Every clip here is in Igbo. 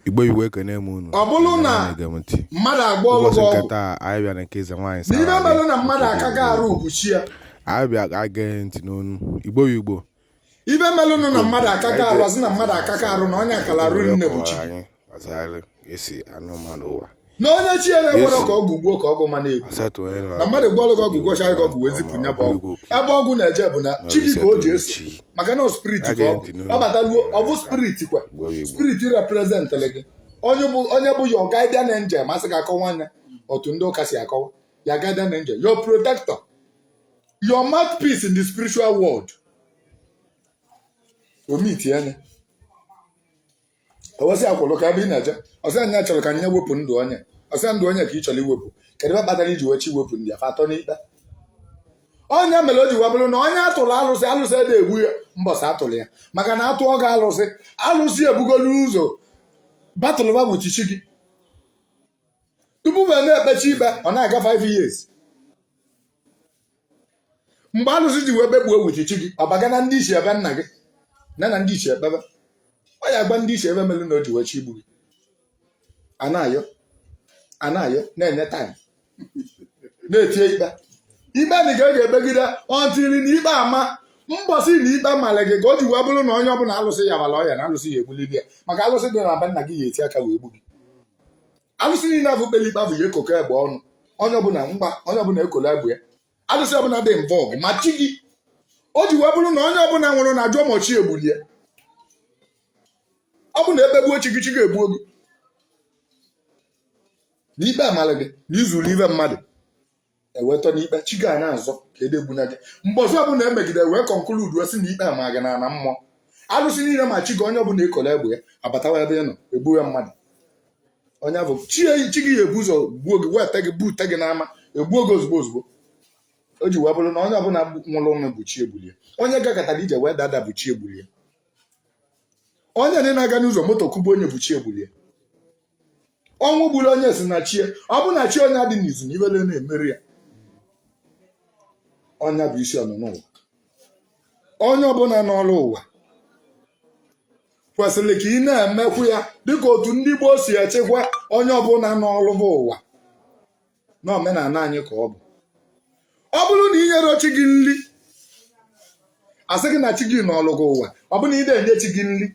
Igbo iwe kene m unu. Ọ bụrụ na mmadụ agba ọlụ ụbọchị nkata anyị bịa na nke ezenwanyi nsabali. N'ibe melụ na mmadụ akaghị arụ ukwuchi ya. Anyị bịa ga-ege ntị n'onu. Igbo. Ibe melụ na mmadụ akaghị arụ asị na mmadụ akaghị arụ na onye akala arụ nne bụ chi. Esi anụmanụ ụwa. Na onye chi ya na-enwere ka ọgwụ gbuo ka ọgwụ ma na-egwu. Na mmadụ gbuo ọlụ ka ọgwụ gwocha ka ọgwụ wee zipụ nya bụ ọgwụ. Ebe ọgwụ na-eje bụ na chi gị ka o ji eso. Maka na spirit ka ọ bataluo ọ bụ spirit kwa. Spirit representele gị. Onye bụ your guardian angel masị ga-akọwa anya otu ndị ụka si akọwa ya guardian angel, your protector, your mouthpiece in the spiritual world. Omiti anya ọwọsị akwụlụ ka ebe ị na-eje ọsị anya chọrọ ka nye wepụ ndụ onye ọsị ndụ onye ka ị chọrọ iwepụ kedu ebe kpatara iji wechi iwepụ ndị afa atọ n'ikpe onye mere o ji webụrụ na onye atụrụ alụsị ede egbu ya mbọsị atụrụ ya maka na atụọ ga alụsị ebugolu ụzọ batụlụ ba bụ chichi gị tupu mgbe na-ekpechi ikpe ọ na-aga 5 years mgbe alụsị ji wee bekpuo ewu chichi gị ọ baga na ndị isi ebe nna gị na ndị isi ekpebe ọ ya gba ndị isi ebe melụ na o ji wee chi igbu gị anayo na-enye taịm na-etie ikpe na ị ga-ebegide ọntiri na ikpe ama mbọsị na ikpe mara gị ka o ji wee bụrụ na onye ọbụla alụsị ya mara ọya na alụsị ya egbulili ya maka alụsị dị na be nna gị ya eti aka wee gbu gị alụsị niile bụ kpeli ikpe bụ ya ekoko egbe ọnụ onye ọbụla ekolo egbe ya alụsị ọbụla dị mbọ ma chi gị o ji wee bụrụ na onye ọbụla nwụrụ na ajụ ọmọchi egbulie ọ bụ na ekpegbuo chi gị egbuo gị na ikpe amara gị na izuru ibe mmadụ ewetọ n'ikpe chi ga na-azọ ka edegbuna gị mgbe ọzọ ọbụla emegide wee kọnkludu sị na ikpe ama gị na mmụọ alụsị niile ma chi gị onye ọbụla ekolo egbe ya abatawa ebe ị nọ egbuwe mmadụ onye bụ chi gị ya ebu ụzọ gbuo gị weta gị bute gị n'ama egbuo gị ozugbo o ji wee bụrụ na onye ọbụla nwụrụ ọnụ bụ chi egbulie onye gakọtara ije wee dada bụ chi egbulie onye ndị na-aga n'ụzọ moto kụgbu onye bụ chi egbulie ọnwụ gburu onye si na chie ọ bụ na chi onye dị n'izu na ibele na-emeri ya onye bụ isi ọnụ n'ụwa onye ọbụla n'ọrụ ụwa kwesịrị ka ị na-emekwu ya dịka otu ndị Igbo si echekwa onye ọbụla n'ọrụ bụ ụwa na omenala anyị ka ọ bụ ọ bụrụ na ị nyere chi gị nri asị gị na chi gị n'ọrụ gị ụwa ọ bụrụ na ị na-enye chi gị nri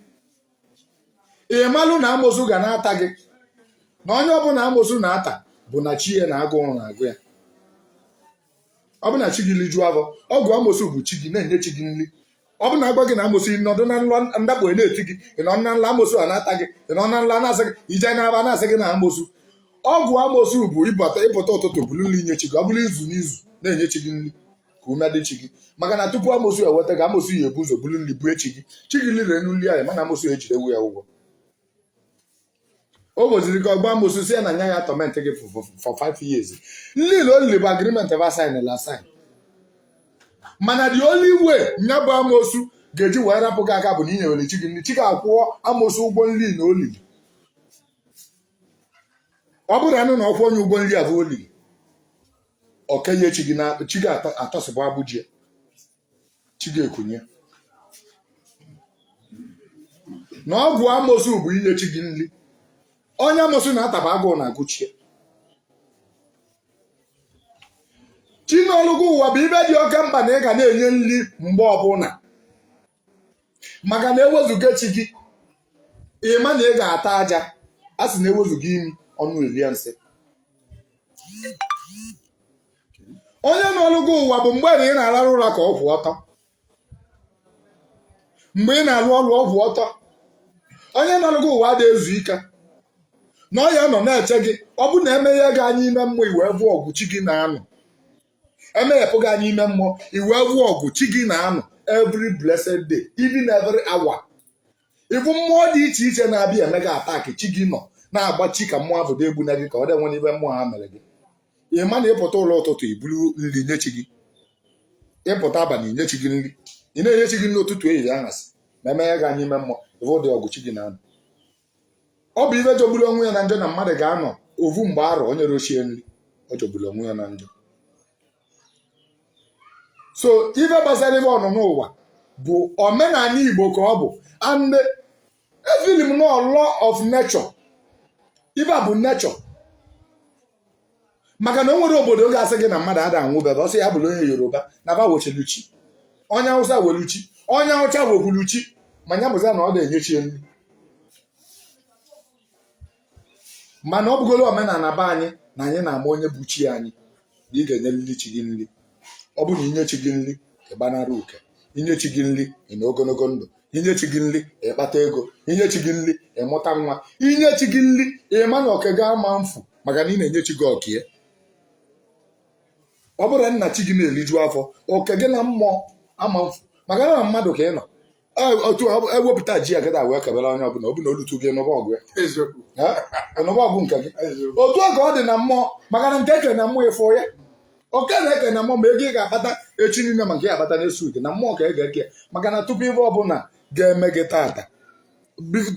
ị malụ na amosu ga na-ata gị na onye ọbụla amosu na-ata bụ na chi ya na-agụ ụrụ na-agụ ya ọ bụ na chi gị lijuo afọ ọgụ amosu bụ chi gị na-enye chi gị nri ọ bụ na agwa gị na amosu nọdụ na nlọ ndakpo na-eti gị ị nọ na nla amosu a na-ata gị ị nọ na nla na-asị gị ije na-aba na-asị gị na amosu ọgwụ amosu bụ ịpụta ụtụtụ bụlụlụ inye chi gị ọ bụrụ izu n'izu na-enye chi gị nri ka ume dị chi gị maka na tupu amosu eweta gị amosu ya ebu ụzọ bụrụ nri bue chi gị lire enu nri anyị mana amosu ejidewu ya ụgwọ o goziri gị ọgba amosu si ya na nya ya atọmentị gị for 5 years nlile olili bụ agreement ebe asaịn la asaịn mana the only way nya bụ amosu ga-eji wee rapụ gị aka bụ na inyewere chi gị nri chi ga-akwụọ amosu ụgwọ nri na olili ọ bụrụ anụ na ọkwụ onye ụgwọ nri abụ olili okenye chi gị na chi gị atọsịbụ abụjie chi gị ekunye na ọgwụ amosu bụ inye chi gị nri onye amosu na-ataba agụụ na-agụchie chi n'ọlụgụ ụwa bụ ibe dị oke mkpa na ị ga na-enye nri mgbe ọbụla maka na ewezuga chi gị ịma na ị ga-ata aja a sị na ewezuga imi ọnụ elie nsị onye n'ọlụgụ ụwa bụ mgbe na ị na-ararụ ụra ka ọ kwụ ọtọ mgbe ị na-alụ ọrụ ọgwụ ọtọ onye n'ọlụgụ ụwa adịghị ezu ike na ọ ya nọ na-eche gị ọ bụ na emeghe gị anya ime mmụọ iwe bụ ọgụ chi gị na-anọ emeghepụ gị anya ime mmụọ iwe bụ ọgụ chi gị na-anọ every blessed day even every hour ịbụ mmụọ dị iche iche na-abịa eme gị ataki chi gị nọ na-agbachi ka mmụọ ahụ dị egbu na gị ka ọ dị nwe n'ibe mmụọ ha mere gị ịma na ịpụta ụlọ ụtụtụ iburu nri nye chi gị ịpụta abalị inye chi gị nri ị na-enye chi gị nri ụtụtụ ehihie anyasị ma emeghe gị anya ime mmụọ ịbụ dị ọgụ chi gị na-anọ ọ bụ ibe jọgburu onwe ya na njọ na mmadụ ga-anọ ovu mgbe arọ onye rochie nri ọ jọgburu onwe ya na njọ so ibe gbasara ibe ọnụnụ ụwa bụ omenala Igbo ka ọ bụ and a film no law of nature ibe a bụ nechọ maka na o nwere obodo ga-asị gị na mmadụ ada anwụbebe ọsọ ya bụrụ onye Yoruba na ba wecheluchi onye Hausa weluchi onye Hausa wekwuluchi ma nya bụza na ọ na-enyechi nri mana ọ bụgolo omenala be anyị na anyị na-ama onye bụ chi anyị na ị ga-enyerịrị chi gị nri ọ bụ na inye chi gị nri ịgbanara uke inye chi gị nri ị na ogologo ndụ inye chi gị nri ịkpata ego inye chi gị nri ịmụta nwa inye chi gị nri ịma na oke ga ama mfu maka na ị na-enye chi gị okie ọ bụrụ nna chi gị na-eriju afọ oke gị na mmụọ ama mfu maka na mmadụ ka ị nọ otu ewepụta ji agada wee kebere onye ọbụla ọ bụ na olutu gị n'ụba ọgụ n'ụba ọgụ nke gị otu oge ọ dị na mmụọ maka na nke eke na mmụọ ịfụ ya oke na-eke na mmụọ ma ego ị ga-akpata echi niile ma nke ya akpata na-eso ike na mmụọ ka ị ga-eke maka na tupu ife ọbụla ga-eme gị tata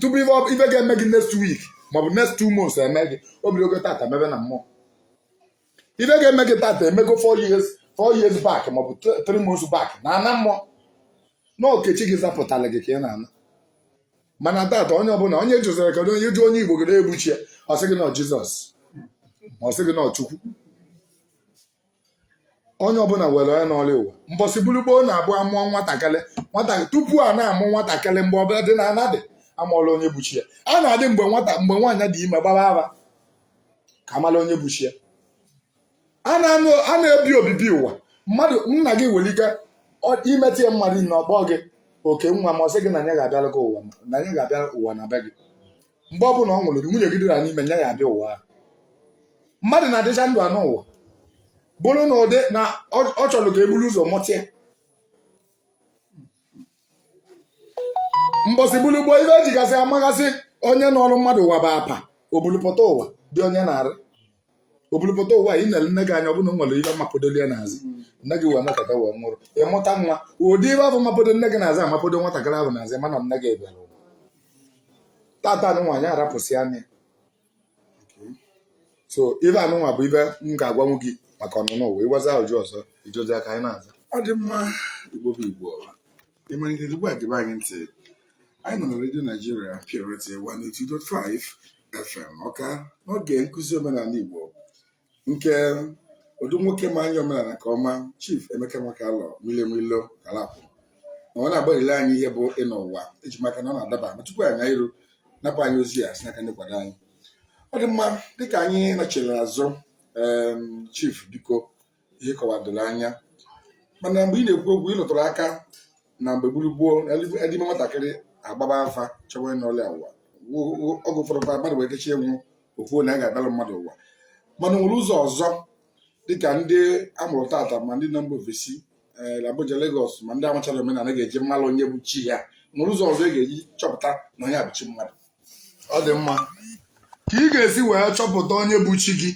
tupu ife ga-eme gị next week maọbụ next 2 months eme gị obidogo tata mebe na mmụọ ife ga-eme gị tata emego 4 years back maọbụ 3 months back na ana mmụọ na okechi gị zapụtara gị ka ị na-ana mana tata onye ọbụla onye jụzara ka onye ju onye Igbo gị na-egbuchi ya ọ sị gị na Jizọs ma ọ sị gị na Chukwu onye ọbụla were onye n'ọrịa ụwa mbọsị bụrụgboo na-abụ amụọ nwatakịrị tupu a na-amụ nwatakịrị mgbe ọbụla dị na anadị amụọla onye buchi ya a na-adị mgbe nwaanyị dị ime gbara ara ka amala onye buchi ya a na-ebi obibi ụwa mmadụ nna gị nwere ike imetụ ya mmadụ na ọkpọ gị oke nwa ma ọ sị gị na ya ga-abịara gị ụwa na ya ga-abịa ụwa na be gị mgbe ọbụla ọ nwụrụ nwunye gị dịra n'ime ya ga-abịa ụwa mmadụ na-adịcha ndụ anụ ụwa bụrụ na ụdị na ọ chọrọ ka e buru ụzọ mụtịa mbọsị bụrụgbo ibe ejigasị amagasị onye n'ọrụ mmadụ ụwa bụ apa obulupụta ụwa dị onye na-arị obulupụta ụwa ị na-ele nne gị anya ọ bụrụ na nwere ibe mapụdoli ya n'azụ nne gị wee nakọta wee nwụrụ ịmụta nwa ụdị ibe afọ mapụdo nne gị n'azụ amapụdo nwatakịrị ahụ n'azụ mana nne gị bịara ụwa tata anụ nwaanyị arapụsị anya so ibe anụnwa bụ ibe m ga-agwanwu gị maka ọnụnụ ụwa ịgwazi ahụjụ ọzọ ijozi aka anyị na-aza ọ dị mma Igbo bụ Igbo ịmalite ugbu a gebe anyị ntị anyị nọ na redio Naijiria PRT 102.5 FM ọka n'oge nkụzi omenala Igbo nke odu nwoke ma anya omenala nke ọma Chief Emeka Makalọ Milo Kalapụ na ọ na-agbalịle anyị ihe bụ ịnọ ụwa eji maka na ọ na-adaba ma tupu anyị iru napụ anyị ozi a si n'aka ndị kwado anyị ọ dị mma dịka anyị nọchiri azụ Chief biko ihe kọwadoro anya mana mgbe ị na-ekwu okwu ị lụtụrụ aka na mgbe gburugburu edime nwatakịrị agbaba afa chọwa n'ọlịa ụwa ọgụ ụfọdụ mmadụ wee kechi enwu okwu na a ga-abịalụ mmadụ ụwa mana nwere ụzọ ọzọ dịka ndị amụrụ tata ma ndị nọ mba ofesi Abuja Lagos ma ndị amachara omenala ga-eji mmalụ onye bụ chi ya nwere ụzọ ọzọ ị ga-eji chọpụta na onye bụ chi mmadụ ọ dị mma ka ị ga-esi wee chọpụta onye bụ chi gị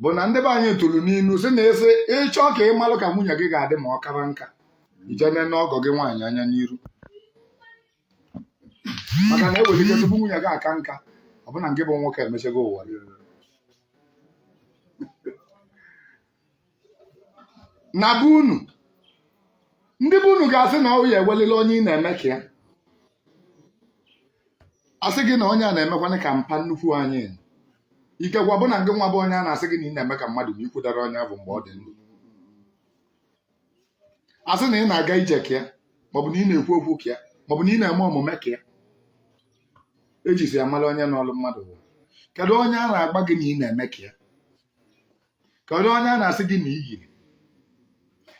bụ na ndị be anyị tụrụ n'inu si na efe ịchọ ka ị malụ ka nwunye gị ga-adị ma ọ kara nka ijene n'ọgọ gị nwaanyị anya n'iru maka na ewere ike tupu nwunye gị aka nka ọ bụ na nke bụ nwoke emechego ụwa na be unu ndị be unu ga-asị na ọ ya ewelele onye ị na-eme ka ya asị gị na onye a na-emekwana ka mpa nnukwu anyị ikekwa bụ na nke nwa bụ onye a na-asị gị na ị na-eme ka mmadụ ma ikwudara onye ahụ mgbe ọ dị ndụ asị na ị na-aga ije ka ya maọbụ na ị na-ekwu okwu ka ya maọbụ na ị na-eme omume ka ya ejisi amala onye n'ọlụ mmadụ bụ kedu onye a na-agba gị na ị na-eme ka ya kedu onye a na-asị gị na ị yiri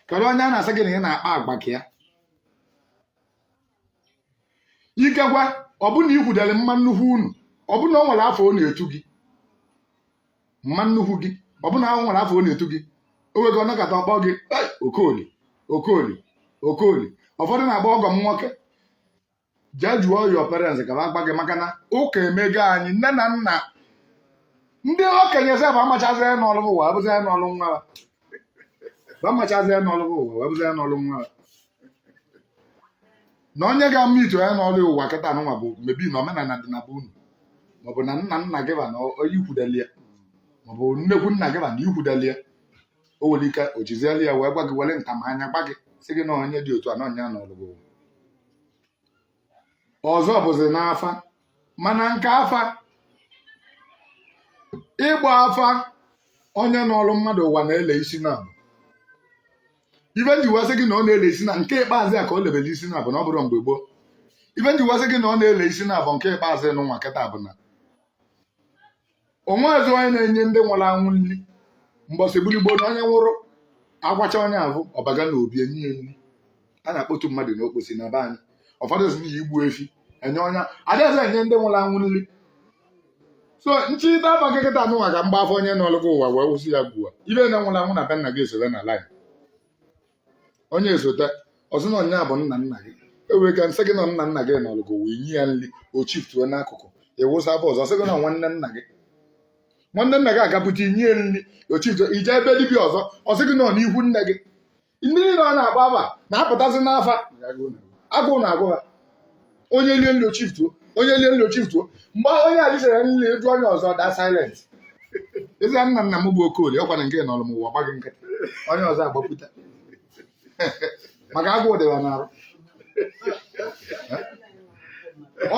kedu onye a na-asị gị na ị na-akpa agba ka ya ikekwa ọ bụ na ị kwudere mma nnukwu unu ọ bụ na ọ nwere afọ ọ na-etu gị mma nnukwu gị ọ bụ na ọ nwere afọ ọ na-etu gị o nwego ọnọkọta ọkpọ gị okoli ụfọdụ na-agba ọgọ m nwoke jee jụọ your parents ka agba gị maka na ụka emego anyị nne na nna ndị okenye sef amachazi ya n'ọlụ ụwa abụzi ya n'ọlụ nwa amachazi ya n'ọlụ ụwa abụzi ya n'ọlụ nwa na onye ga-ama ito ya n'ọlụ ụwa kịta anụnwa bụ mebi na omenala dị na be unu maọbụ na nna nna gị ba na ikwudeli ya maọbụ nnekwu nna gị ba na ikwudeli ya o nwere ike o jizieli ya wee gwa gị were ntamanya gba gị sị gị na onye dị otu a na onye n'ọlụ gị ọzọ bụzi n'afa mana nke afa ịgba afa onye n'ọrụ mmadụ ụwa na-ele isi na abụ ife nji wasị gị na ọ na-ele isi na nke ikpeazụ ya ka o lebere isi na abụ na ọ bụrụ mgbe gboo ife nji wasị gị na ọ na-ele isi na abụ nke ikpeazụ n'ụwa nkịta bụ na onwezi onye na-enye ndị nwụrụ anwụ nri mbọsị gburigbo na onye nwụrụ agwacha onye ahụ ọbaga na obi enye ya nri a na-akpọtu mmadụ n'okposi na be anyị ụfọdụ si n'ihi igbu efi enye onye adaeze enye ndị nwụrụ anwụ nri so nchịta afa nkịta anụnwa ka mgba afọ onye n'ọlụgụ ụwa wee wụsị ya gbuo ibe na nwụrụ anwụ na be nna gị esote na laịn onye esote ọzọ na onye bụ nna nna gị ewere ka nsị gị na nna nna gị n'ọlụgụ wee nye ya nri o chiftuo n'akụkụ ewụsa afọ ọzọ sị gị na nwanne nna gị agapụta inye nri o chiftuo ije ebe dibịa ọzọ ọ sị gị na ọ n'ihu nne gị ndị niile ọ na-agba afa na-apụtasị n'afa agụụ na agụ ha onye lie nri ochiftuo mgbe onye alisere nri eju onye ọzọ daa silent ezi nna nna m bụ Okolie ọkwana nke nọrọ m ụwa gbaghị nkịtị onye ọzọ agbapụta maka agụụ dịwa n'arụ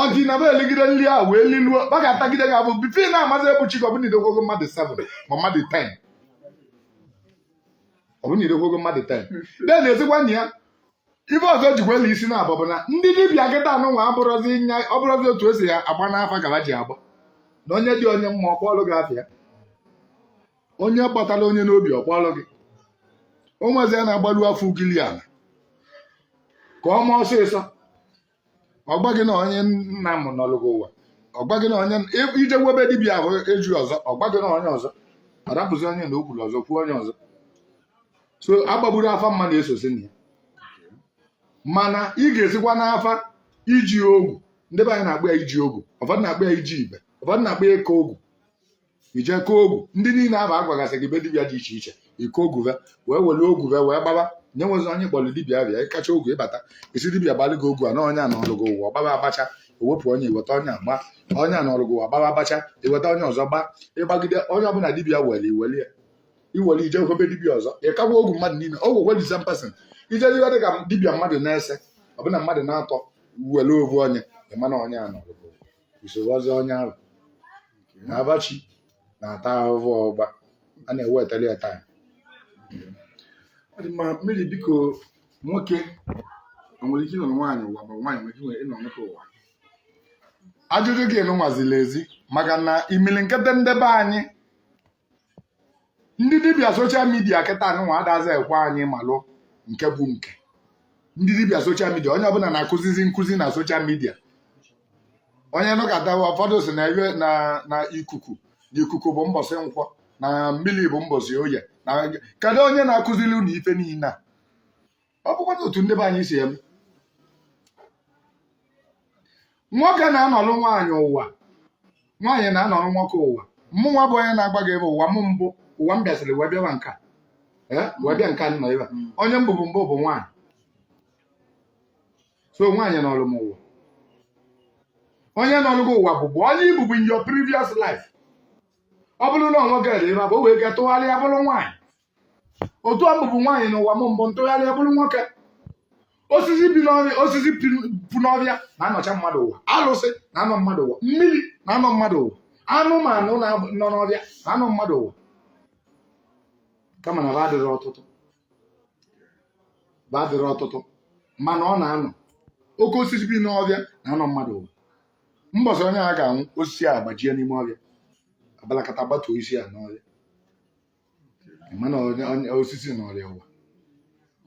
ọ dị na be elegide nri ahụ wee liluo gbaka atagide gị abụ bife na-amazi ebuchi gị ọbụna idekwogo mmadụ 7 ma mmadụ 10 ọbụna idekwogo mmadụ 10 de na-ezikwa nna ya ife ọzọ jikwa elu isi na-abụ bụ na ndị dibịa nkịta anụnwa ọbụrụzi otu esi ya agba n'afa gaba ji agba na onye dị onye mma ọkpọọlụ gị afịa onye kpọtara onye n'obi ọkpọọlụ gị onwezi ya na-agbalu afọ ugili ala ka ọ ma ọsịsọ ọgba gị na onye nna m n'ọlụgụ ụwa ọgba gị na onye ije webe dibịa ahụ eju ọzọ ọgba gị na onye ọzọ arapụzi onye na okwuru ọzọ kwuo onye ọzọ so agbagburu afa mma na-esosi na ya mana ị ga-esikwa n'afa iji ogwu ndị be anyị na-akpọ ya iji ogwu ụfọdụ na-akpọ ya iji ibe ụfọdụ na-akpọ ya eke ogwu ije ke ogwu ndị niile aba agwagasị gị be dibịa dị iche iche ike ogwu wee were ogwu wee gbaba nye nwezi onye kpọrọ dibịa abịa ịkacha ogwu ịbata isi dibịa gbalị gị ogwu a na onye a n'ọlụgụ ụwa ọgbaba abacha ewepụ onye iweta onye agba onye a n'ọlụgụ ụwa gbaba abacha iweta onye ọzọ gba ịgbagide onye ọbụla dibịa were iwere ije kwebe dibịa ọzọ ịkagwa ogwu mmadụ niile ogwu kwedisa mpasin ije dịga dị ka dibịa mmadụ na-ese ọbụna mmadụ na-atọ were ovu onye ịmana onye a n'ọlụgụ usoro ọzọ onye ahụ na-abachi na-ata ahụhụ ọgba a na-ewetara ya taa ọ dị mma mmiri biko nwoke nwere ike ịnọ nwaanyị ụwa ma nwaanyị nwere ike ịnọ nwoke ụwa ajụjụ gị nwaziri ezi maka na imili nkịtị ndebe anyị ndị dibịa soshal midia kịta anụnwa adazi ekwe anyị malụ nke bụ nke ndị dibịa soshal midia onye ọbụla na-akụzizi nkụzi na soshal midia onye nụkọtawa ụfọdụ si na iwe na ikuku bụ mbọsị nkwọ na mmiri bụ mbọsị oye na kedu onye na-akụziri unu ife niile a ọ bụkwa otu ndị be anyị si eme nwoke na-anọrụ nwaanyị ụwa nwaanyị na-anọrụ nwoke ụwa mụnwa bụ onye na-agba gị ebe ụwa m mbụ ụwa m bịasịrị wee bịawa nka wee bịa nka nọ ebe onye mbụ bụ nwaanyị so nwaanyị nọrụ m ụwa onye nọrụ gị ụwa bụbụ onye ibubu in your previous life ọ bụrụ na nwoke dị ebe bụ o wee ga tụgharịa bụrụ nwaanyị otu ọ bụbụ nwaanyị n'ụwa m mbụ ntụgharịa bụrụ nwoke osisi pu n'ọbịa na-anọcha mmadụ ụwa alụsị na-anọ mmadụ ụwa mmiri na-anọ mmadụ ụwa anụmanụ nọ n'ọbịa na-anọ mmadụ ụwa kama na badịrị ọtụtụ mana ọ na-anọ oke osisi bi n'ọbịa na-anọ mmadụ ụwa mbọsị onye a ga-anwụ osisi a gbajie n'ime ọbịa abalakata gbatuo isi a n'ọrịa mana osisi n'ọrịa ụwa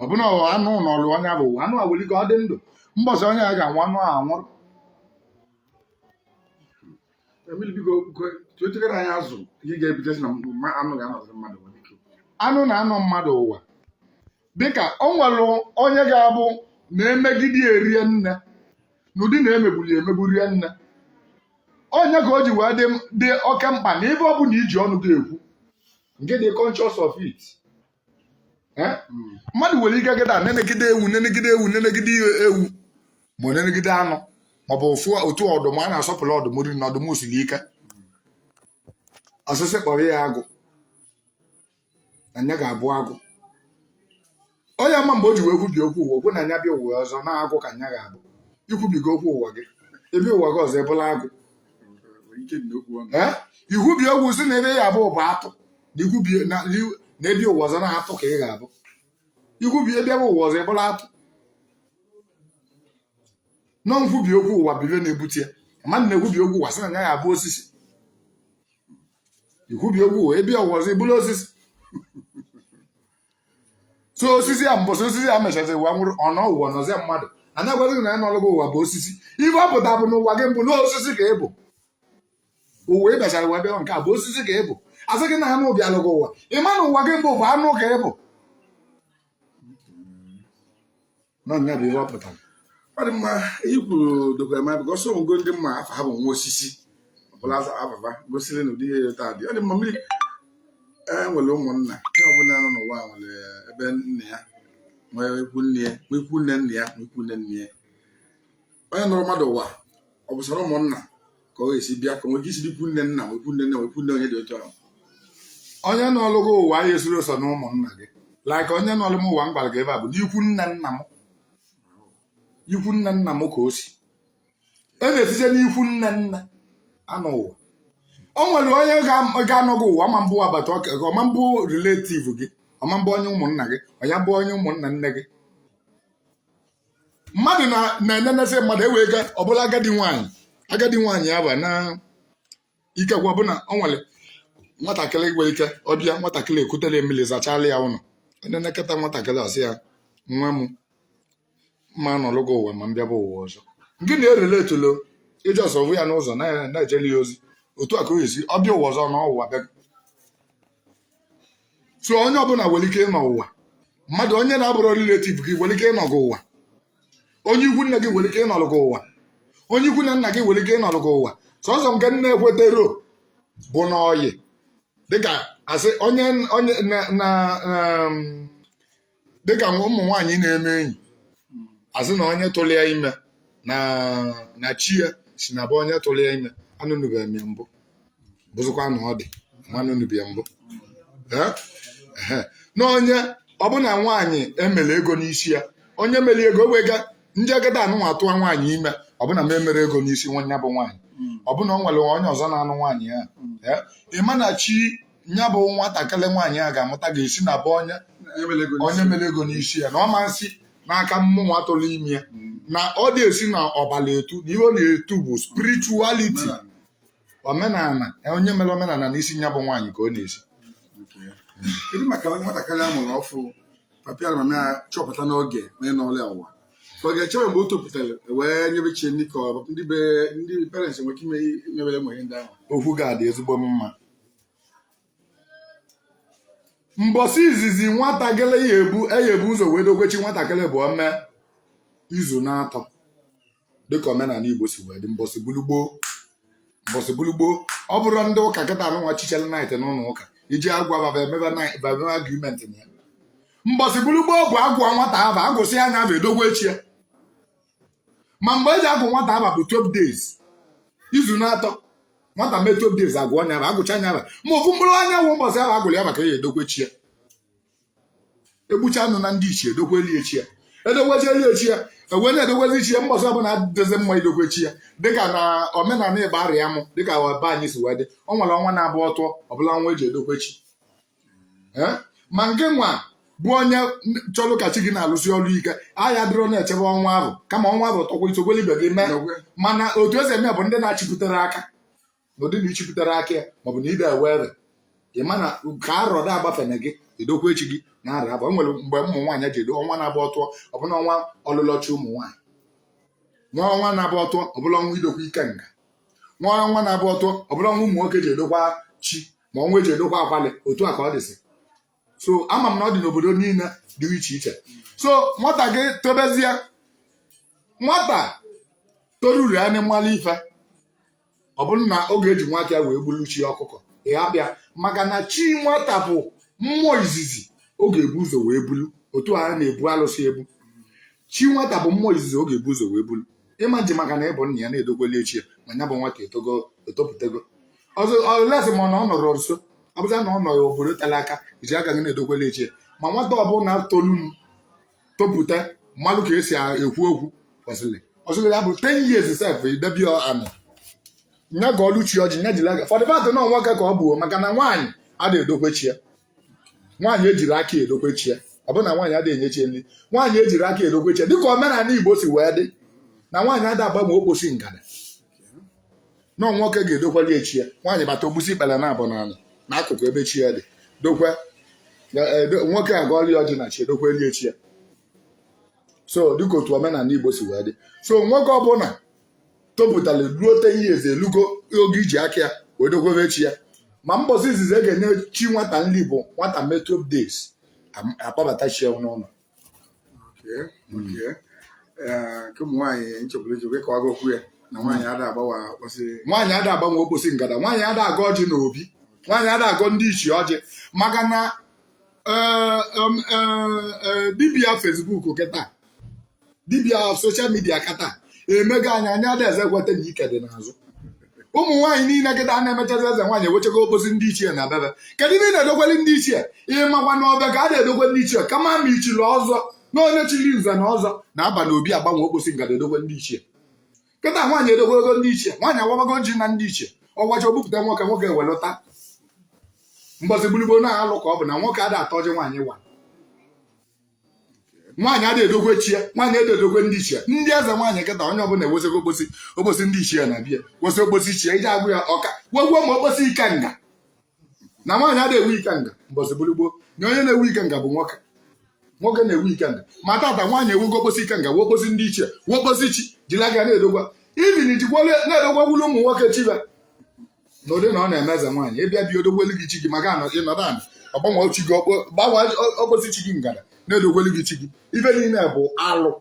ọbụna anụ n'ọrụ onye bụ ụwa anụ aweligo ọ dị ndụ mbọsị onye a ga-anwụ anụ a anwụrụ anyị azụ ihe ga-ebidosi na anụ ga-anọziri mmadụ anụ na-anọ mmadụ ụwa dịka o nwere onye ga-abụ na-emegide erie nne n'ụdị na-emegbuli emegbu rie nne onye ka o ji wee dị oke mkpa na ebe ọ bụ na iji ọnụ ga-ekwu nke dị conscious of it mmadụ nwere ike gịda nenegide ewu ma nenegide anụ maọbụ otu ọdụm a na-asọpụrụ ọdụm ri na ọdụm siri ike ọsịsị kpọrọ ya agụ anya ga-abụ agụ onye ama mgbe o ji wee kwubi okwu ụwa okwu na anya bịa ụwa ọzọ na-agụ ka anya ga-abụ ikwubigo okwu ụwa gị ebe ụwa gị ọzọ ebụla agụ ihubie ogwu si na ebe ya bụ atụ na ebi ụwa ọzọ na atụ ka ị ga-abụ ihubie ebe bụ ụwa ọzọ ịbụla atụ nọ nkwubi okwu ụwa bibe na-ebute ya mmadụ na-ekwubi okwu ụwa sị na ya abụ osisi ikwubi okwu ebe ụwa ọzọ ịbụla osisi so osisi a mbọsị osisi a mechazi ụwa nwụrụ ọnọ ụwa nọzie mmadụ anagwaghị na ya nọlụgụ ụwa bụ osisi ife ọ pụta bụ n'ụwa gị mbụ n'osisi ka ịbụ ụwa ị bịachara ụwa bịa nke a bụ osisi ka ịbụ asị gị na anụ bịalụgụ ụwa ịma na ụwa gị mbụ bụ anụ ka ịbụ n'ọnya bụ ihe ọ pụtara ọ dị mma ihe kwuru dokwara ma bịkọ ọsọ ngo ndị mma afọ ha bụ nwa osisi ọbụla afaba gosiri na ụdị ihe taa dị ọ dị mma mmiri nwere ụmụnna ihe ọbụla nọ n'ụwa nwere ebe nna ya nwee ikwu nne ya nwee ikwu nne nna ya nwee ikwu nne nne ya onye nọrọ mmadụ ụwa ọ bụ sọrọ ụmụnna ka ọ ga-esi bịa ka nwee ike isi ikwu nne nna nwee ikwu nne nna nwee ikwu nne onye dị otu ahụ onye nọlụgụ ụwa anyị esoro so na ụmụnna gị like onye nọlụ m ụwa m gwara gị ebe a bụ n'ikwu nne nna m ikwu nne nna m ka o si e na-esite n'ikwu nne nna anụ ụwa o nwere onye ga-anọgị ụwa ọma mbụ agbata ọka gị ọma mbụ relativ gị ọma mbụ onye ụmụnna gị ọnya bụ onye ụmụnna nne gị mmadụ na-enenesi mmadụ ewee ga ọbụla agadi nwaanyị ya bụ na ikekwe ọbụna o nwere nwatakịrị nwere ike ọbịa nwatakịrị ekutere mmiri zachala ya ụlọ onye nekọta nwatakịrị asị ya nwa m mma nọlụgụ ụwa ma m bịaba ụwa ọzọ gị na-erele etolo iji ọsọvụ ya n'ụzọ na-ejeli ya ozi otu a ka o esi ọbịa ụwa ọzọ na ụwa bịa so onye ọbụla nwere ike ịnọ ụwa mmadụ onye na-abụrụ relativ gị nwere ike ịnọ gị ụwa onye ikwu nne gị nwere ike ịnọlụ gị ụwa onye ikwu na nna gị nwere ike ịnọlụ gị ụwa sọsọ nke nne ekwetero bụ na ọyị dịka asị onye dịka ụmụ nwaanyị na-eme enyi asị na onye tụrụ ya ime na chi ya si na bụ onye tụrụ ya ime anụnụbeghị m ya mbụ bụzụkwa na ọ dị anụnụbeghị mbụ na onye ọbụna nwaanyị emere ego n'isi ya onye mere ego wega ndị agada anụnwa atụwa nwaanyị ime ọbụna m emere ego n'isi nwa ya bụ nwaanyị ọbụna o nwere onye ọzọ na-anụ nwaanyị ya ịma na chi ya bụ nwatakịrị nwaanyị a ga-amụta ga-esi na bụ onye mere ego n'isi ya na ọ masị n'aka mmụnwa tụrụ ime ya na ọ dị esi na ọbala etu na ihe ọ na-etu bụ spirituality omenala onye mere omenala n'isi ya bụ nwaanyị ka ọ na-esi kedu maka nwatakịrị a mụrụ ọfụ papịa na mama ya chọpụta n'oge onye n'ọlịa ụwa ka ọ ga-echere mgbe o topụtara wee nyebe chi ndị ka ndị parents nwere ike imebere ụmụ ihe ndị ahụ okwu ga-adị ezigbo mma mbọsị izizi nwatakịrị eyebu ụzọ wee dogwechi nwatakịrị bụ ome izu na-atọ dịka omenala Igbo si wee dị mbọsị bulugboo ọ bụrụ ndị ụka kịta anụnwa chichel nait n'ụlọ ụka iji agwa baba agrimenti na ya mbọsị bulugboo bụ agwụọ nwata aba agwụsị anya bụ edogwechi ya ma mgbe eji agwụ nwata aba bụ 12 days izu na-atọ nwata mee 12 days agwụ ọnya aba agwụcha anya aba ma ofu mkpụrụ anyanwụ mbọsị ahụ agwụrụ ya maka ya edokwechi ya egbucha anụ na ndị ichie edokweli echi ya edogwechieli echi ya ewe na-edogwezi chi ya mbọsị ọbụla adịzi mma idokwechi ya dịka na omenala ịba arịa mụ dịka be anyị si wee dị ọ nwere ọnwa na-abụ ọtụ ọbụla nwa eji edokwechi ma nke nwa bụ onye chọrọ ka chi gị na-alụsi ọrụ ike ahịa dịrọ na-echebe ọnwa ahụ kama ọnwa ahụ tọkwa itogweli ibe gị mee mana otu esi eme bụ ndị na-achịpụtere aka n'ụdị na ichipụtere aka ya maọbụ na ide ewere ịma na ka arọda agbafene gị edokwa echi gị na-arịa abụ nwere mgbe ụmụ nwaanyị ji edo ọnwa na-abụ ọtụọ ọbụla ọnwa ọlụlọchi ụmụ nwaanyị nwa ọnwa na-abụ ọtụọ ọbụla ọnwa idokwa ike nga nwa ọnwa na-abụ ọtụọ ọbụla ọnwa ụmụ nwoke ji edokwa chi ma ọnwa eji edokwa akwali otu a ka ọ dịsị so ama m na ọ dị n'obodo niile dị iche iche so nwata gị tobezie nwata toruru ya n'ịmalụ ife ọ bụrụ na oge eji nwata ya wee gburu chi ọkụkọ ya bịa maka na chi nwata bụ mmụọ izizi oge ebu ụzọ wee bulu otu a na-ebu alụsị ebu chi nwata bụ mmụọ izizi oge ebu ụzọ wee bulu ịma nji maka na ịbụ nna ya na-edokweli echi ya ma ya bụ nwata etopụtago ọzọ ọlesi ma na ọ nọrọ nso ọ bụza na ọ nọ obodo tara aka iji agaghị na-edokweli echi ya ma nwata ọbụla tolu topụta mmalụ ka esi ekwu okwu ọsịrị ya bụ 10 years sef idebia anị nya ga ọlụchi ọjị nya jiri aka fọdụbatụ na nwoke ka ọ bụ maka na nwaanyị ada edokwechi ya nwaanyị ejiri aka edokwechi ya ọ bụ na nwaanyị ada enyechi nri nwaanyị ejiri aka edokwechi ya dịka omenala Igbo si wee dị na nwaanyị ada agbanwe okposi ngada na nwoke ga-edokwali echi ya nwaanyị bata ogbusi ikpere na abụ n'ala n'akụkụ ebe chi ya dị dokwe nwoke agọọli ọjị na chi edokweli echi ya so dịka otu omenala Igbo si wee dị so nwoke ọbụla topụtara ruote ihe eze elugo oge iji aka ya wee dokwebe echi ya ma mbọsị izizi e ga-enye chi nwata nri bụ nwata metro days akpọbata chi ya n'ụlọ ụmụ nwaanyị nchekwara echekwa ka ọ gokwu ya na nwaanyị ada agbanwe okposi ngada nwaanyị ada agọ ọjị na obi nwaanyị ada agọ ndị ichie ọjị maka na dibịa Facebook kịta dibịa soshal midia kịta emego anya ada eze kweta na ike dị n'azụ ụmụ nwaanyị niile kịta na-emechazi eze nwaanyị ewechego okposi ndị ichie na bebe kedu ime ị na-edokweli ndị ichie ịmakwa na ọbịa ka a na-edokwe ndị ichie kama ma ichiri ọzọ na onye chiri nze na ọzọ na-aba na obi agbanwe okposi ngada edokwe ndị ichie kịta nwaanyị edokwego ndị ichie nwaanyị awabago ji na ndị ichie ọgwacha obupụta nwoke ewelụta mbọsị gburugburu na-alụ ka ọ bụ na nwoke ada atọji nwaanyị wa nwaanyị ada edokwe chi ya nwaanyị ada edokwe ndị ichie ndị eze nwaanyị kịta onye ọbụla ewesego okposi ndị ichie na bịa wesị okposi ichie iji agwụ ya ọka wegwuo ma okposi ike nga na nwaanyị ada ewe ike nga mbọsị gburugburu na onye na-ewe ike nga bụ nwoke na-ewe ike nga ma tata nwaanyị ewego okposi ike nga wee okposi ndị ichie wee okposi chi jiri aga na-edokwa ibin jikwuo na-edokwa gwulu ụmụ nwoke chibe n'ụdị na ọ na-eme eze nwaanyị ịbịa bịa odokwelu gị chi gị maka ịnọdụ ana ọgbanwe chi gị gbanwe okposi chi gị ngada na-edokwelu gị chi gị ibe niile bụ alụ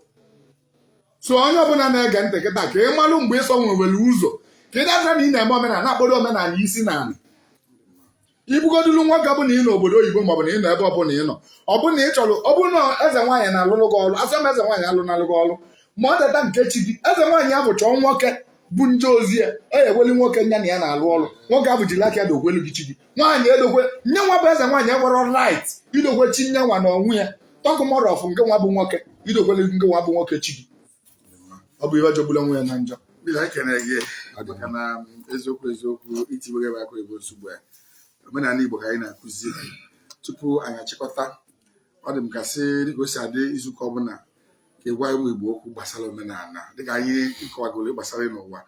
so onye ọbụla na-ege ntị kịta ka ị malụ mgbe ịsọ nwewere ụzọ ka ị data na ị na-eme omenala na-akpọrọ omenala isi na ala ibugodulu nwoke bụ na ị nọ obodo oyibo maọbụ na ị nọ ebe ọbụla ị nọ ọ bụ na ị chọrọ ọ bụrụ na eze nwaanyị na-alụlụ gị ọlụ asọ m eze nwaanyị alụnalụ gị ọlụ ma ọ teta nke chi gị eze nwaanyị ahụ chọọ nwoke bụ nje ozi ya eweli nwoke nya na ya na-alụ ọlụ nwoke ahụ jiri aka ya dokwelu gị chi gị nwaanyị edokwe nye nwa bụ eze nwaanyị enwere right idokwe chi nye nwa na onwe ya tọkụmọrọ ọfụ nke nwa bụ nwoke idokwelu nke nwa bụ nwoke chi gị ọ bụ ihe jogbula onwe ya na njọ ekene gị maka na eziokwu itiwere ebe akụ ego nsogbu ya omenala Igbo ka anyị na-akụzi tupu anyị achịkọta ọ dị m kasị dịka o si adị izuụka ọbụla ka ịgwa ụmụ Igbo okwu gbasara omenala dịka anyị nkọwagoro gbasara n'ụwa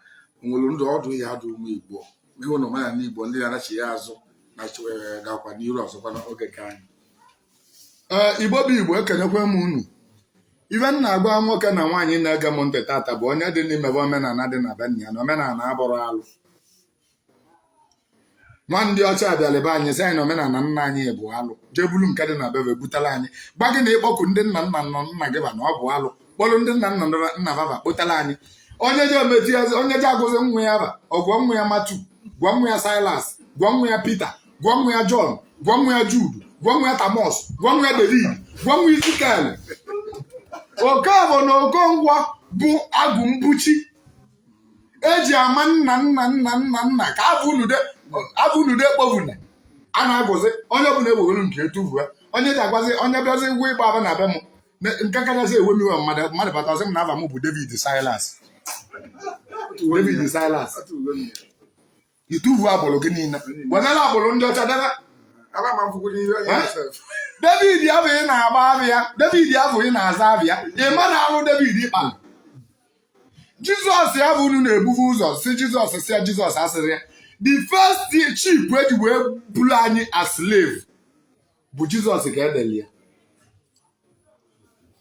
onwere ndụ ọdụ ya adụ ụmụ Igbo ịhụ na omenala Igbo ndị na-anachi ya azụ na gakwa n'iru ọzọkwa n'oge ka anyị Igbo bụ Igbo ekenekwe m unu ife m na-agwa nwoke na nwaanyị na-ege m ntị tata bụ onye dị n'imebe omenala dị na be nna ya na omenala abụrụ alụ nwa ndị ọcha abịala be anyị sị anyị na omenala nna anyị bụ alụ jee bulu nke dị na bebe butala anyị gba gị na ịkpọkụ ndị nna nna gị ba na ọ bụ alụ kpọrụ ndị nna baba kpụtala anyị onye je ometi ya onye je agụzi nwa ya ba ọ gụọ nwa ya Matu gụọ nwa ya Silas gụọ nwa ya Pita gụọ nwa ya John gụọ nwa ya Jude gụọ nwa ya Tamos gụọ nwa ya David gụọ nwa ya Ezekiel Okafọ na Okongwa bụ agụ mbuchi eji ama nna ka abụ nude kpọvune a na-agụzi onye ọbụla ewegoro nke etuvuo onye ji agwazi onye bịazi ụgwọ ịgba aba na be m nke kachasị ewemiwe mmadụ batazi m na aba m bụ David Silas ituvu agbụrụ gị niile wenela agbụrụ ndị ọcha debe David abụghị na-agba abịa David abụghị na-aza abịa ịma na alụ David ịkpala Jizọs ya bụ unu na-ebuve ụzọ si Jizọs si ya Jizọs asịrị ya the first chief eji wee buru anyị as slave bụ Jizọs ka edeli ya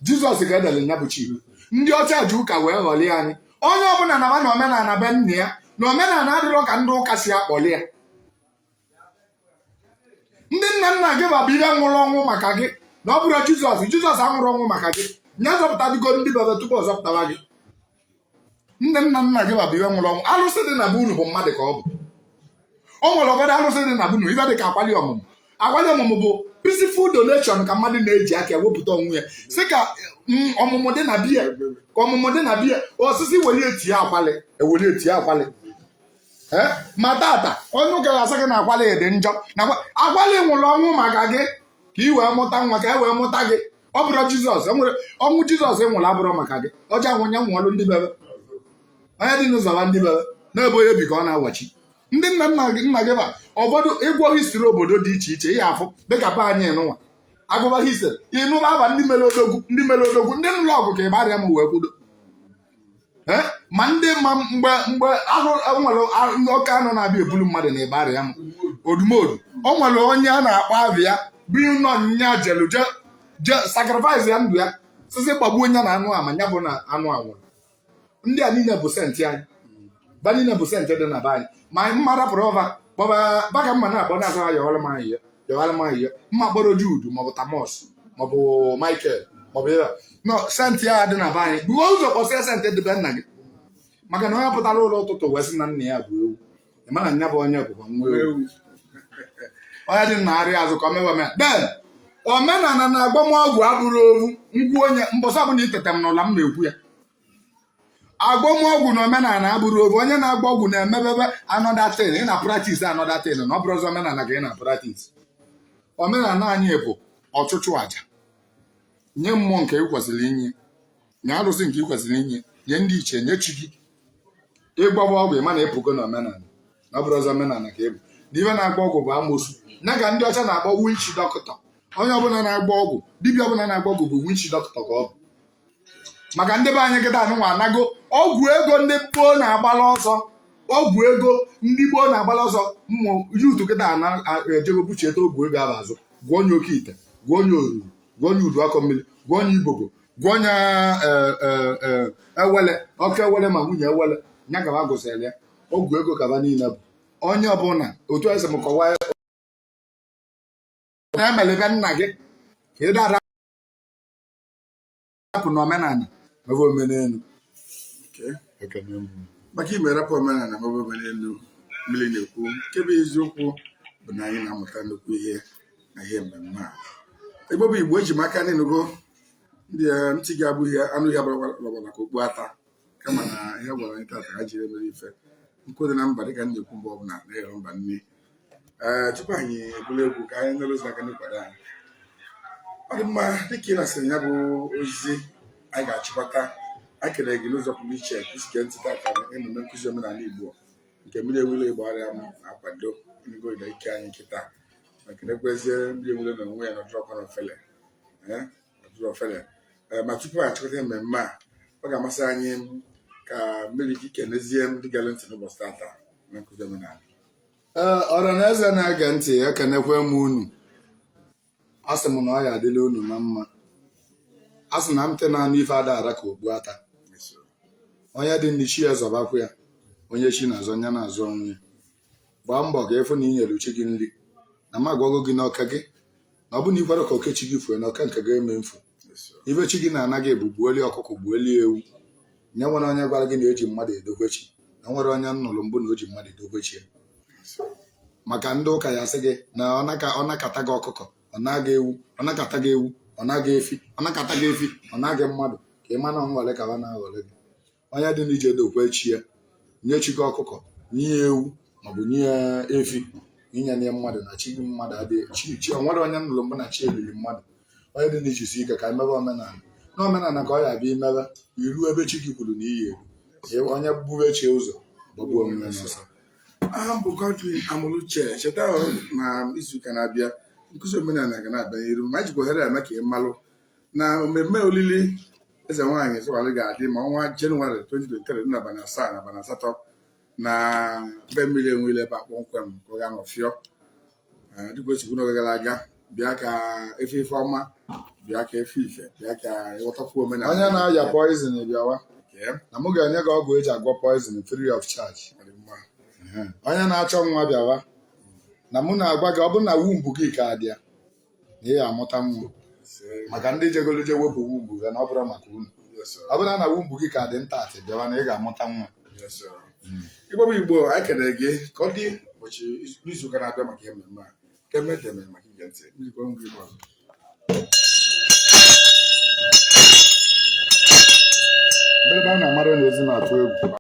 Jizọs ka edeli ya bụ chief ndị ọcha ji ụka wee ghọlie anyị onye ọbụla na-aba na omenala be nna ya na omenala adịrọ ka ndị ụka si akpọli ya ndị nna nna gị bụ ihe nwụrụ ọnwụ maka gị na ọ bụrụ Jizọs anwụrụ ọnwụ maka gị nye zọpụtago ndị bebe tupu ọ zọpụtara gị ndị nna gị bụ ihe nwụrụ ọnwụ alụsị dị na be unu bụ mmadụ ka ọ bụ o nwere ụfọdụ alụsị dị na be unu ife dị ka akwali ọmụmụ bụ peaceful donation ka mmadụ na-eji aka ewepụta onwe ya sị ka ọmụmụ dị na biya osisi eweli etie akwali ma tata onye ụka ga-asị gị na akwali dị njọ na akwali nwụrụ ọnwụ maka gị ka ị wee mụta nwa ka e wee mụta gị ọ bụrụ Jizọs ọnwụ Jizọs nwụrụ abụrụ maka gị ọja nwụnye nwụọlụ ndị bebe onye dị n'ụzọba ndị bebe n'ebe onye bi ka ọ na-awachi ndị nna gị ba ụfọdụ ịgwọ histri obodo dị iche iche ihe afụ dịka be anyị nụnwa agụba histri ịnụba aba ndị mere odogwu ndị nụlọ ọgụ ka ịbarịa m wee kwudo ma ndị ma mgbe ahụ nwere oke anụ na-abịa ebulu mmadụ na ịbarịa m odumodu o nwere onye a na-akpọ abịa bụ nọ nya jelu je sacrifice ya ndụ ya sisi gbagbuo onye na anụ ama ya bụ na anụ anwụrụ ndị a niile bụ senti anyị ba niile bụ senti dị na be anyị ma mma rapụrụ ọva kpọba baka mma na-akpọ na-asa ha yọwara m ahịhịa mma kpọrọ Jude maọbụ Tamos maọbụ Michael maọbụ ya nọ senti ya dị na be anyị bụ ụzọ kpọsịa senti dịbe nna gị maka na onye pụtara ụlọ ụtụtụ wee sị na nna ya bụ ewu ịmana nya bụ onye bụkwa nwa ewu onye dị narị azụ ka omewe den omenala na agbamọgwụ abụrụ ovu ngwu onye mbọsọ ọbụla itete m n'ụla m na-ekwu ya agbamọgwụ na omenala abụrụ ovu onye na-agba ọgwụ na-emebebe anọdatin ị na praktis anọdatin na ọ bụrụ ọzọ omenala ka ị na praktis omenala anyị bụ ọchụchụ àjà nye mmụọ nke ị kwesịrị inye nye arụsị nke ị kwesịrị inye nye ndị iche nye chi gị ịgbagba ọgwụ ịma na ịpụgo na omenala na ọ bụrụ ọzọ omenala ka ịbụ na ife na-agba ọgwụ bụ amosu ya ka ndị ọcha na-akpọ winchi dọkịta onye ọbụla na-agba ọgwụ dibịa ọbụla na-agba ọgwụ bụ winchi dọkịta ka ọ bụ maka ndị be anyị kịta anụnwa anago ọgwụ ego ndị gboo na-agbala ọsọ ọgwụ ego ndị gboo na-agbala ọsọ mmụ yutu kịta ejego buchieta ọgwụ ego ahụ azụ gwọ onye oke ite gwọ onye oruru gwọ onye udu akọ mmiri gwọ onye ibogo gwọ onye ewele ọkụ ewele ma nwunye ewele nya gaba gụsịrị ya ọgwụ ego kaba niile bụ onye ọbụla otu esi m kọwaa na-emelebe nna gị ka ị dara apụ na omenala mebe omenelu maka ime rapụ omenala mebe omenelu mmiri na-ekwu nke bụ eziokwu bụ na anyị na-amụta nnukwu ihe na ihe mmemme a Igbo bụ Igbo eji maka n'enugo ndị ntị gị abụghị anụ ya gbara ka okpu ata kama na ihe gwara anyị tata ha jiri emere ife nkwu dị na mba dịka m na-ekwu mgbe ọbụla na-eghere mba nne tupu anyị ebulu egwu ka anyị nere ozi aka n'ịkwado anyị ọ dị mma dịka ị nasịrị ya bụ ozi anyị ga-achịkọta anyị kelere gị n'ụzọ pụrụ iche isi gee ntị tata na emume nkụzi omenala Igbo nke mmiri ewule Igbo arịa m na-akwado ngo ịda ike anyị nkịta ma kelekwezie ndị ewule na onwe ya nọdụrọkwa ofele ma tupu anyị achịkọta mmemme a ọ ga-amasị anyị ka mmiri gị kenezie ndị gere ntị n'ụbọchị tata na nkụzi omenala ọra na eze na-ege ntị ekenekwe m unu a sị m na ọ ya adịla unu na mma a sị na ntị na-anụ ife adara ka ogbu ata onye dị ndị chi ya zọbakwu ya onye chi na-azọ nya na-azọ onwe ya gbaa mbọ ka ịfụ na ị nyere uche gị nri na ma gwago gị n'ọka gị na ọ bụ na ikwere ka okechi gị fue na ọka nke gị eme mfu ife chi gị na-anaghị ebu gbuolie ọkụkọ gbuolie ewu nye nwere onye gwara gị na eji mmadụ edokwechi na nwere onye nnụrụ mbụ na o ji mmadụ edokwechi ya maka ndị ụka ya sị gị na ọ nakata gị ọkụkọ ọ na-aga ewu ọ nakata gị ewu ọ na-aga efi ọ nakata gị efi ọ na-aga mmadụ ka ị mana nghọle ka ha na-aghọle gị onye dị n'ije dokwe chi ya nye chi gị ọkụkọ nye ya ewu maọbụ nye ya efi inye nye mmadụ na chi gị mmadụ adịghị chi nwere onye nnụrụ mbụ na chi eriri mmadụ onye dị n'ijisi ike ka emebe omenala na omenala ka ọ ya bịa imebe iru ebe chi gị kwuru na iyi eru onye bube chi ụzọ gbagbuo onwe ya n'ọsọ aha m bụ Godwin Amụluche cheta na izuụka na-abịa nkụzi omenala ga na-abịa n'iru ma jikwa ohere eme ka ị malụ na mmemme olili eze nwaanyị sọgbalị ga-adị ma ọnwa Jenụwarị 2023 dị n'abalị 7 na abalị 8 na mbe mmiri enwele ebe akpọmkwem ka ọ ga-anọfịọ dịka osikwu n'oge gara aga bịa ka efe ife ọma bịa ka efe ife bịa ka ịghọtakwu omenala onye na-aya poizin bịawa na mụ ga-enye gị ọgwụ eji agwọ poizin free of charge onye na-achọ nwa bịawa na mụ na-agwa gị ọ bụrụ na wumbu gị ka dị ya na ị ga-amụta nwa maka ndị jegoloje wepụ wumbu gị na ọ bụrụ maka unu ọ bụrụ na wumbu gị ka dị ntatị bịawa na ị ga-amụta nwa Igbo bụ Igbo anyị kelere gị ka ọ dị ụbọchị n'izuụka na-abịa maka ihe mmemme a ka emedeme maka ige ntị ebe a na-amara na ezi na-atụ egwu